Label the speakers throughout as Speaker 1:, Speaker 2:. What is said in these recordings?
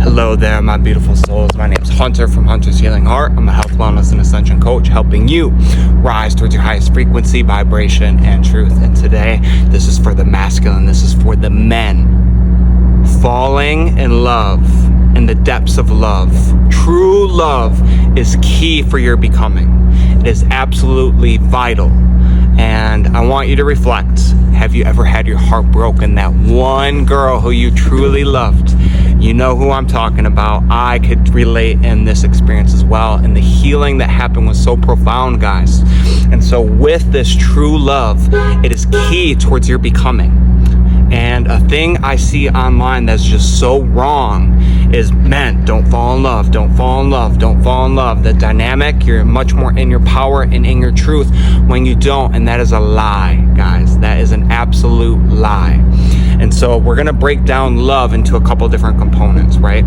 Speaker 1: Hello there, my beautiful souls. My name is Hunter from Hunter's Healing Heart. I'm a health, wellness, and ascension coach helping you rise towards your highest frequency, vibration, and truth. And today, this is for the masculine. This is for the men. Falling in love, in the depths of love. True love is key for your becoming. It is absolutely vital. And I want you to reflect. Have you ever had your heart broken? That one girl who you truly loved. You know who I'm talking about. I could relate in this experience as well. And the healing that happened was so profound, guys. And so with this true love, it is key towards your becoming. And a thing I see online that's just so wrong is men, don't fall in love, don't fall in love, don't fall in love. The dynamic, you're much more in your power and in your truth when you don't. And that is a lie, guys. That is an absolute lie. And so we're going to break down love into a couple different components, right?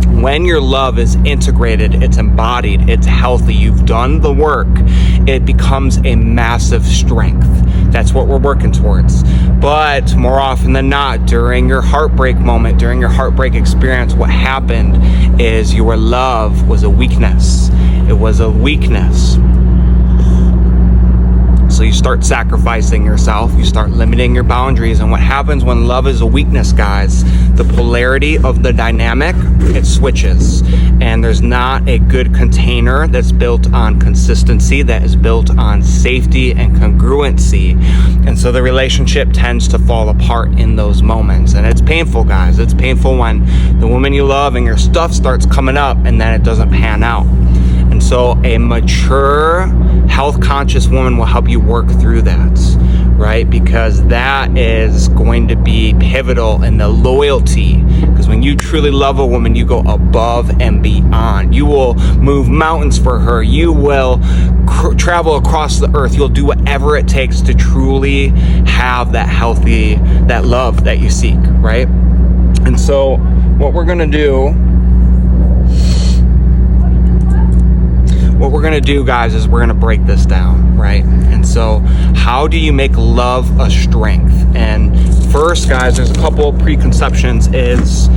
Speaker 1: When your love is integrated, it's embodied, it's healthy, you've done the work, it becomes a massive strength. That's what we're working towards. But more often than not, during your heartbreak moment, during your heartbreak experience, what happened is your love was a weakness. It was a weakness. So you start sacrificing yourself, you start limiting your boundaries, and what happens when love is a weakness, guys, the polarity of the dynamic, it switches, and there's not a good container that's built on consistency, that is built on safety and congruency, and so the relationship tends to fall apart in those moments, and it's painful, guys. It's painful when the woman you love and your stuff starts coming up and then it doesn't pan out. And so a mature, health-conscious woman will help you work through that, right? Because that is going to be pivotal in the loyalty. Because when you truly love a woman, you go above and beyond. You will move mountains for her. You will travel across the earth. You'll do whatever it takes to truly have that healthy, that love that you seek, right? And so what we're going to do, guys, is we're going to break this down, right? And so how do you make love a strength? And first, guys, there's a couple preconceptions. Is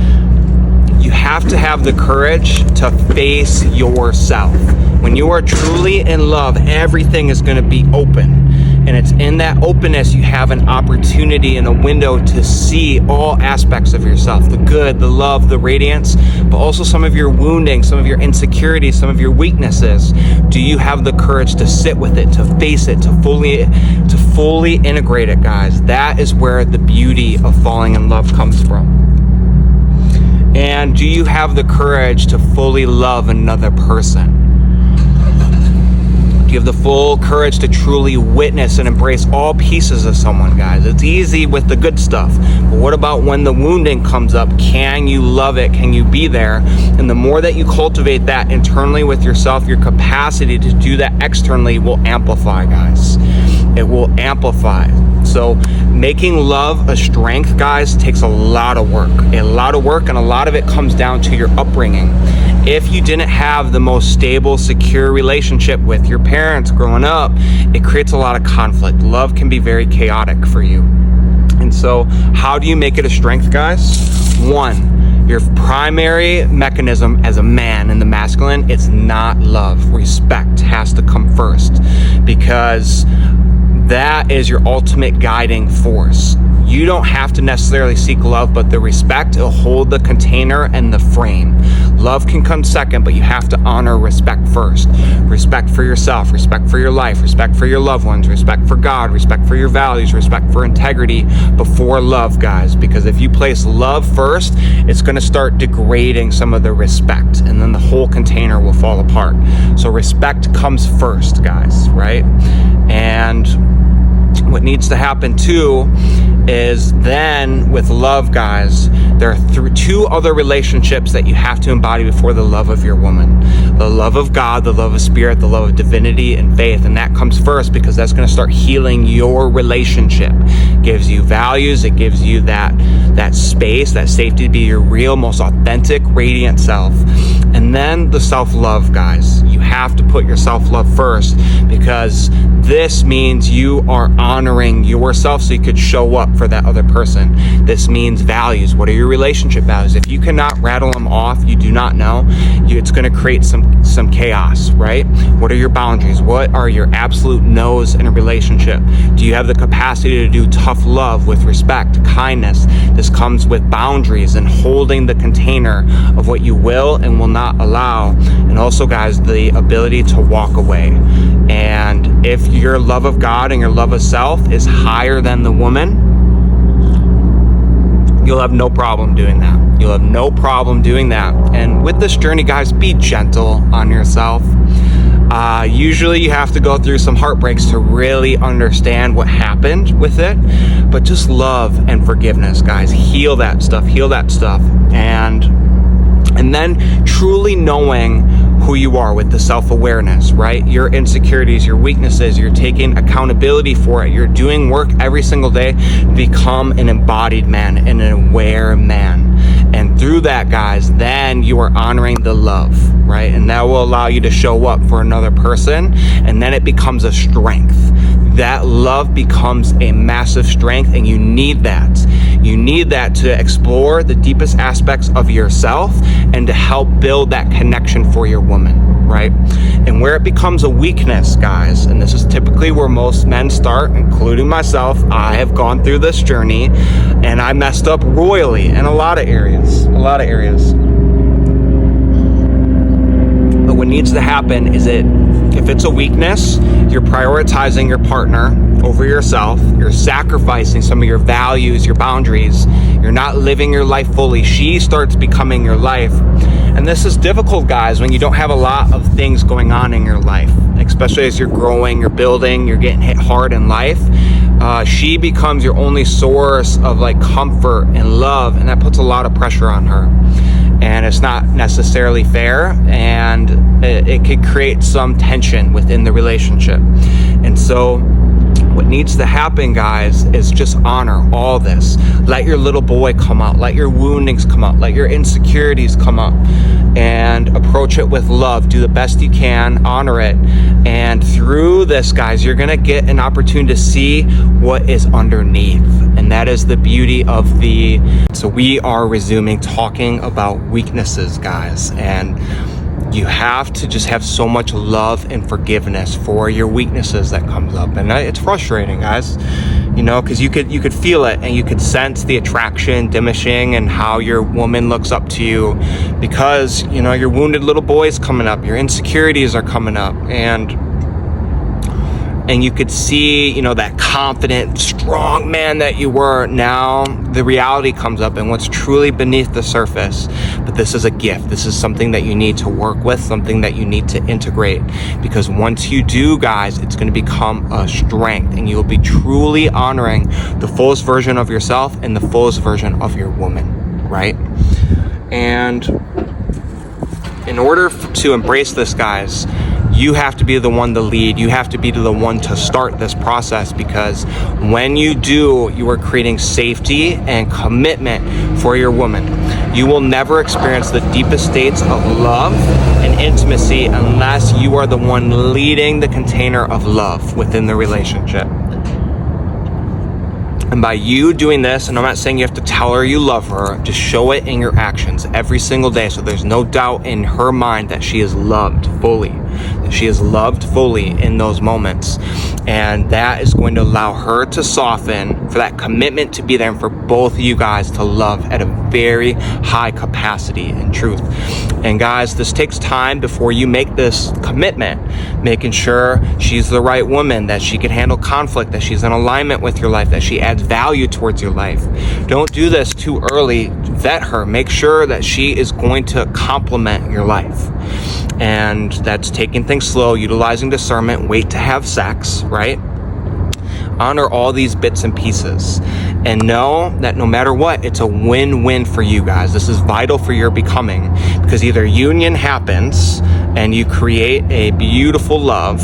Speaker 1: you have to have the courage to face yourself. When you are truly in love, everything is going to be open. And it's in that openness you have an opportunity and a window to see all aspects of yourself, the good, the love, the radiance, but also some of your wounding, some of your insecurities, some of your weaknesses. Do you have the courage to sit with it, to face it, to fully integrate it, guys? That is where the beauty of falling in love comes from. And do you have the courage to fully love another person? You have the full courage to truly witness and embrace all pieces of someone, guys. It's easy with the good stuff, but what about when the wounding comes up? Can you love it? Can you be there? And the more that you cultivate that internally with yourself, your capacity to do that externally will amplify, guys. It will amplify. So making love a strength, guys, takes a lot of work, and a lot of it comes down to your upbringing. If you didn't have the most stable, secure relationship with your parents growing up, it creates a lot of conflict. Love can be very chaotic for you. And so how do you make it a strength, guys? One, your primary mechanism as a man in the masculine, it's not love. Respect has to come first, because that is your ultimate guiding force. You don't have to necessarily seek love, but the respect will hold the container and the frame. Love can come second, but you have to honor respect first. Respect for yourself, respect for your life, respect for your loved ones, respect for God, respect for your values, respect for integrity before love, guys. Because if you place love first, it's going to start degrading some of the respect, and then the whole container will fall apart. So respect comes first, guys, right? And what needs to happen too is then with love, guys, there are two other relationships that you have to embody before the love of your woman. The love of God, the love of spirit, the love of divinity and faith. And that comes first, because that's going to start healing your relationship. It gives you values. It gives you that space, that safety to be your real, most authentic, radiant self. And then the self-love, guys. You have to put your self-love first, because this means you are honoring yourself so you could show up for that other person. This means values. What are your relationship values? If you cannot rattle them off, you do not know, it's going to create some chaos, right? What are your boundaries? What are your absolute no's in a relationship? Do you have the capacity to do tough love with respect, kindness? This comes with boundaries and holding the container of what you will and will not allow. And also, guys, the ability to walk away. And if your love of God and your love of self is higher than the woman, you'll have no problem doing that. You'll have no problem doing that. And with this journey, guys, be gentle on yourself. Usually you have to go through some heartbreaks to really understand what happened with it. But just love and forgiveness, guys. Heal that stuff. And then truly knowing who you are with the self-awareness, right? Your insecurities, your weaknesses, you're taking accountability for it. You're doing work every single day to become an embodied man and an aware man. And through that, guys, then you are honoring the love, right? And that will allow you to show up for another person. And then it becomes a strength. That love becomes a massive strength, and you need that. You need that to explore the deepest aspects of yourself and to help build that connection for your woman, right? And where it becomes a weakness, guys, and this is typically where most men start, including myself. I have gone through this journey and I messed up royally in a lot of areas. But what needs to happen is if it's a weakness, you're prioritizing your partner over yourself. You're sacrificing some of your values, your boundaries. You're not living your life fully. She starts becoming your life. And this is difficult, guys, when you don't have a lot of things going on in your life, especially as you're growing, you're building, you're getting hit hard in life. She becomes your only source of comfort and love, and that puts a lot of pressure on her. And it's not necessarily fair, and it could create some tension within the relationship. And so what needs to happen, guys, is just honor all this. Let your little boy come out. Let your woundings come out. Let your insecurities come up, and approach it with love. Do the best you can. Honor it. And through this, guys, you're going to get an opportunity to see what is underneath. And that is the beauty of So we are resuming talking about weaknesses, guys. And you have to just have so much love and forgiveness for your weaknesses that comes up. And it's frustrating, guys, because you could feel it, and you could sense the attraction diminishing and how your woman looks up to you, because, your wounded little boy's coming up, your insecurities are coming up, and you could see, that confident, strong man that you were. Now the reality comes up and what's truly beneath the surface. But this is a gift. This is something that you need to work with, something that you need to integrate. Because once you do, guys, it's going to become a strength, and you'll be truly honoring the fullest version of yourself and the fullest version of your woman, right? And in order to embrace this, guys, you have to be the one to lead. You have to be the one to start this process, because when you do, you are creating safety and commitment for your woman. You will never experience the deepest states of love and intimacy unless you are the one leading the container of love within the relationship. And by you doing this, and I'm not saying you have to tell her you love her, just show it in your actions every single day, so there's no doubt in her mind that she is loved fully, in those moments. And that is going to allow her to soften, for that commitment to be there, and for both of you guys to love at a very high capacity and truth. And guys, this takes time before you make this commitment, making sure she's the right woman, that she can handle conflict, that she's in alignment with your life, that she adds value towards your life. Don't do this too early. Vet her. Make sure that she is going to complement your life. And that's taking things slow, utilizing discernment, wait to have sex, right? Honor all these bits and pieces, and know that no matter what, it's a win-win for you guys. This is vital for your becoming, because either union happens and you create a beautiful love,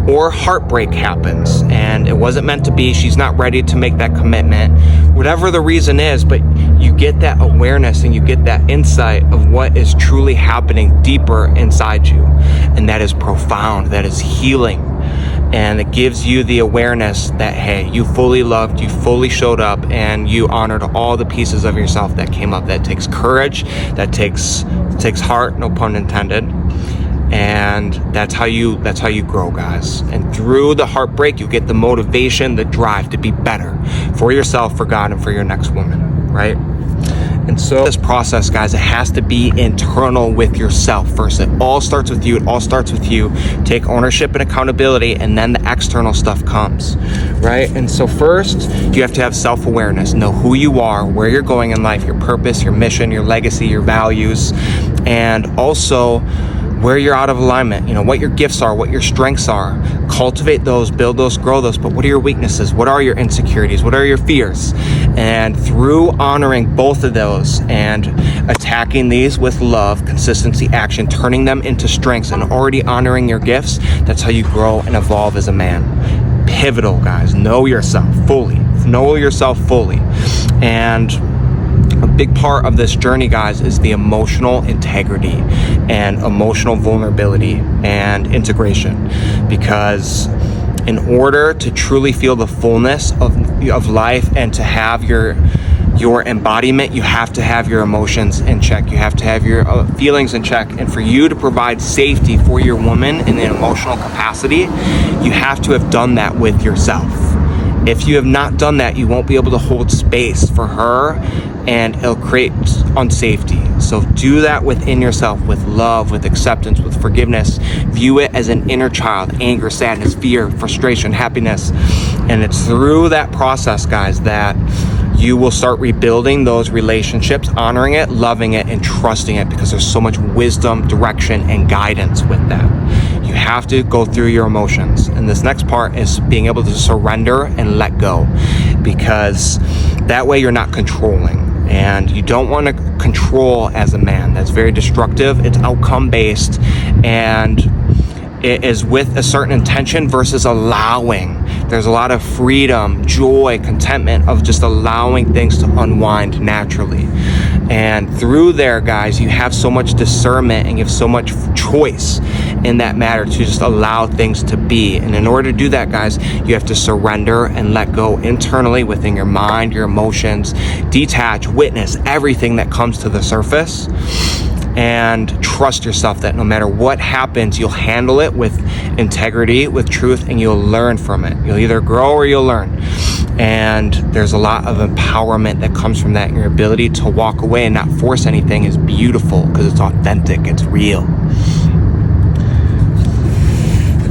Speaker 1: or heartbreak happens and it wasn't meant to be. She's not ready to make that commitment, whatever the reason is, but you get that awareness and you get that insight of what is truly happening deeper inside you. And that is profound, that is healing. And it gives you the awareness that, hey, you fully loved, you fully showed up, and you honored all the pieces of yourself that came up. That takes courage, that takes heart, no pun intended. And that's how you grow, guys. And through the heartbreak, you get the motivation, the drive to be better for yourself, for God, and for your next woman, right? And so this process, guys, it has to be internal with yourself first. It all starts with you. It all starts with you. Take ownership and accountability, and then the external stuff comes, right? And so first, you have to have self-awareness. Know who you are, where you're going in life, your purpose, your mission, your legacy, your values, and also where you're out of alignment, what your gifts are, what your strengths are. Cultivate those, build those, grow those. But what are your weaknesses? What are your insecurities? What are your fears? And through honoring both of those and attacking these with love, consistency, action, turning them into strengths, and already honoring your gifts, that's how you grow and evolve as a man. Pivotal, guys. Know yourself fully. Know yourself fully. And a big part of this journey, guys, is the emotional integrity and emotional vulnerability and integration. Because in order to truly feel the fullness of life and to have your embodiment, you have to have your emotions in check. You have to have your feelings in check. And for you to provide safety for your woman in an emotional capacity, you have to have done that with yourself. If you have not done that, you won't be able to hold space for her, and it'll create unsafety. So do that within yourself, with love, with acceptance, with forgiveness. View it as an inner child: anger, sadness, fear, frustration, happiness. And it's through that process, guys, that you will start rebuilding those relationships, honoring it, loving it, and trusting it, because there's so much wisdom, direction, and guidance with that. You have to go through your emotions. And this next part is being able to surrender and let go, because that way you're not controlling. And you don't want to control as a man. That's very destructive. It's outcome based, and it is with a certain intention versus allowing. There's a lot of freedom, joy, contentment of just allowing things to unwind naturally. And through there, guys, you have so much discernment and you have so much choice in that matter to just allow things to be. And in order to do that, guys, you have to surrender and let go internally within your mind, your emotions, detach, witness everything that comes to the surface, and trust yourself that no matter what happens, you'll handle it with integrity, with truth, and you'll learn from it. You'll either grow or you'll learn. And there's a lot of empowerment that comes from that, and your ability to walk away and not force anything is beautiful because it's authentic, it's real.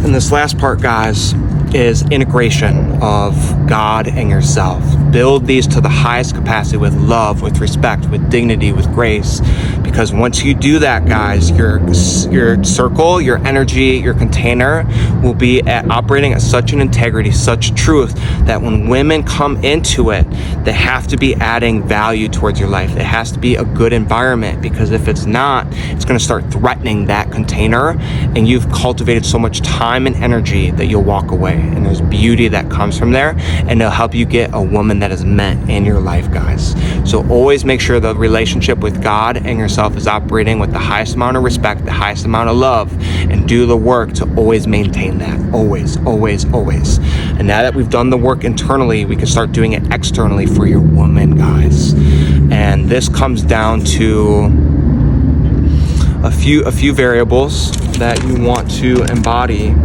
Speaker 1: And this last part, guys, is integration of God and yourself. Build these to the highest capacity with love, with respect, with dignity, with grace. Because once you do that, guys, your circle, your energy, your container will be operating at such an integrity, such truth, that when women come into it, they have to be adding value towards your life. It has to be a good environment, because if it's not, it's going to start threatening that container, and you've cultivated so much time and energy that you'll walk away. And there's beauty that comes from there, and it'll help you get a woman that is meant in your life, guys. So always make sure the relationship with God and yourself is operating with the highest amount of respect, the highest amount of love, and do the work to always maintain that. Always, always, always. And now that we've done the work internally, we can start doing it externally for your woman, guys. And this comes down to a few variables that you want to embody.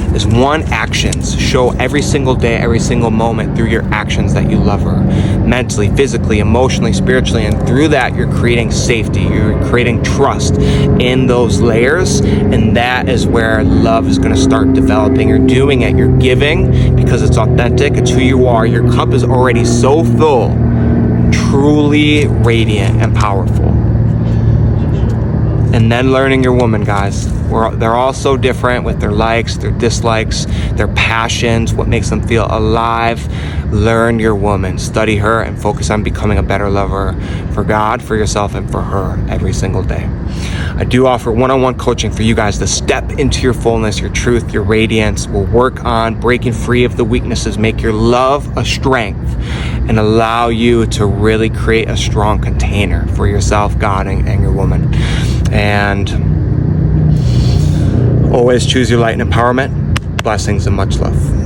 Speaker 1: Is one, actions. Show every single day, every single moment through your actions that you love her. Mentally, physically, emotionally, spiritually. And through that, you're creating safety. You're creating trust in those layers. And that is where love is going to start developing. You're doing it. You're giving because it's authentic. It's who you are. Your cup is already so full. Truly radiant and powerful. And then learning your woman, guys. They're all so different with their likes, their dislikes, their passions, what makes them feel alive. Learn your woman, study her, and focus on becoming a better lover for God, for yourself, and for her every single day. I do offer one-on-one coaching for you guys to step into your fullness, your truth, your radiance. We'll work on breaking free of the weaknesses, make your love a strength, and allow you to really create a strong container for yourself, God, and your woman. And always choose your light and empowerment. Blessings and much love.